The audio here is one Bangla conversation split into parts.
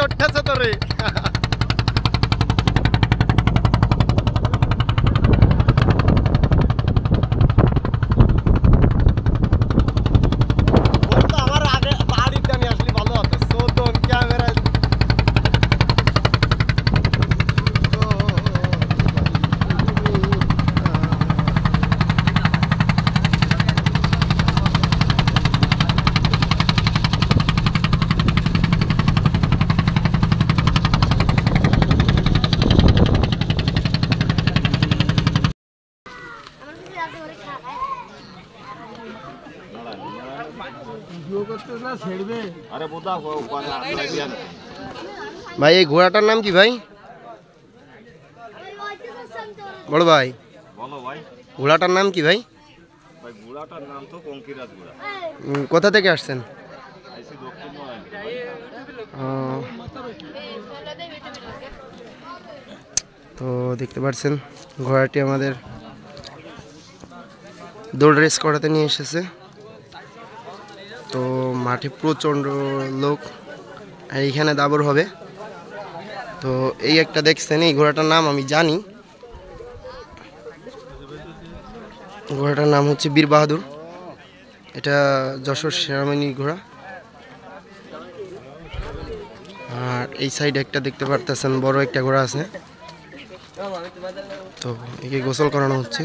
উঠতেছে তোরে ভাই এই ঘোড়াটার নাম কি ভাই বড় ভাই বলো ভাই ঘোড়াটার নাম কি ভাই ভাই ঘোড়াটার নাম তো কঙ্কিরাজ ঘোড়া কোথা থেকে আসছেন আইছি দক্ষিণ তো দেখতে পাচ্ছেন ঘোড়াটি আমাদের দৌড় রেস করাতে নিয়ে এসেছে তো মাঠে প্রচণ্ড লোক আর এইখানে দাবর হবে তো এই একটা দেখছেন এই ঘোড়াটার নাম আমি জানি ঘোড়াটার নাম হচ্ছে বীর বাহাদুর এটা যশোর সেনাবাহিনী ঘোড়া আর এই সাইডে একটা দেখতে পারতেছেন বড় একটা ঘোড়া আছে তো একে গোসল করানো হচ্ছে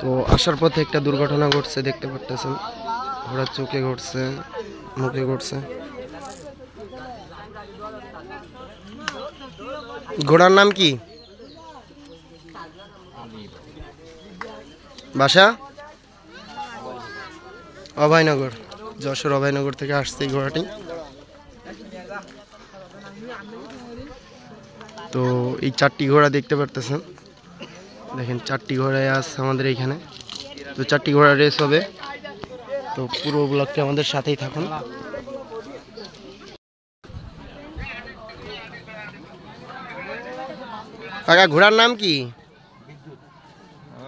তো আসার পথে একটা দুর্ঘটনা ঘটছে দেখতে পারতেছেন ঘোড়ার চোখে ঘটছে মুখে ঘটছে ঘোড়ার নাম কি বাসা অভয়নগর যশোর অভয়নগর থেকে আসছে এই ঘোড়াটি তো এই চারটি ঘোড়া দেখতে পারতেছেন দেখেন চারটি ঘোড়ায় আছে আমাদের এইখানে তো চারটি ঘোড়া রেস হবে তো পুরো ব্লগটি আমাদের সাথেই থাকুন কাকা ঘোড়ার নাম কি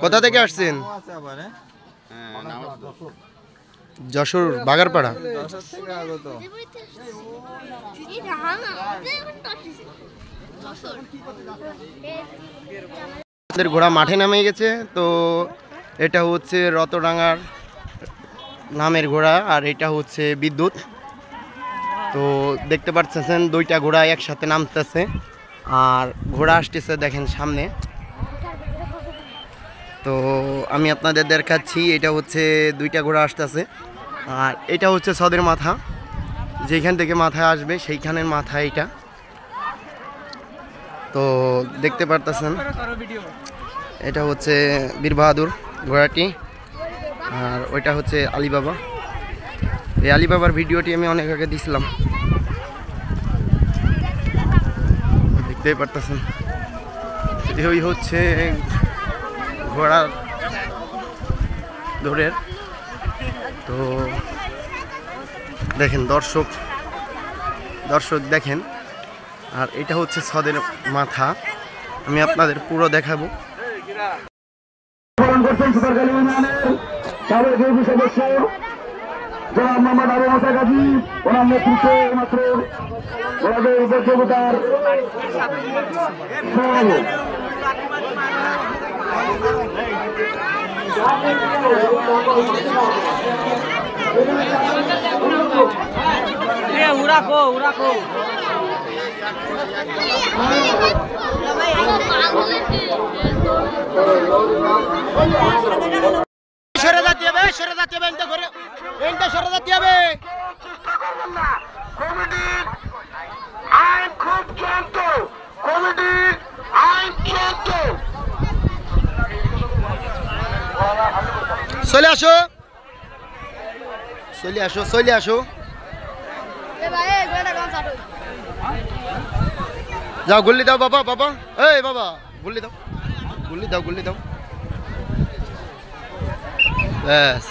কোথা থেকে আসছেন যশোর বাগারপাড়া আমাদের ঘোড়া মাঠে নামে গেছে তো এটা হচ্ছে রতডাঙ্গার নামের ঘোড়া আর এটা হচ্ছে বিদ্যুৎ তো দেখতে পাচ্ছেন দুইটা ঘোড়া একসাথে নামতেছে আর ঘোড়া আসতেছে দেখেন সামনে তো আমি আপনাদের দেখাচ্ছি এটা হচ্ছে দুইটা ঘোড়া আসতেছে আর এটা হচ্ছে সদের মাথা যেখান থেকে মাথায় আসবে সেইখানের মাথা এটা তো দেখতে পারতেছেন এটা হচ্ছে বীর বাহাদুর ঘোড়াটি আর ওইটা হচ্ছে আলিবাবা এই আলিবাবার ভিডিওটি আমি অনেক আগে দিছিলাম দেখতেই পারতেছেন এই হচ্ছে ঘোড়া দৌড়ের তো দেখেন দর্শক দেখেন আর এটা হচ্ছে সদের মাথা আমি আপনাদের পুরো দেখাবো চলে আসো যাও গুল্লি দাও বাবা এই বাবা গুল্লি দাও ব্যাস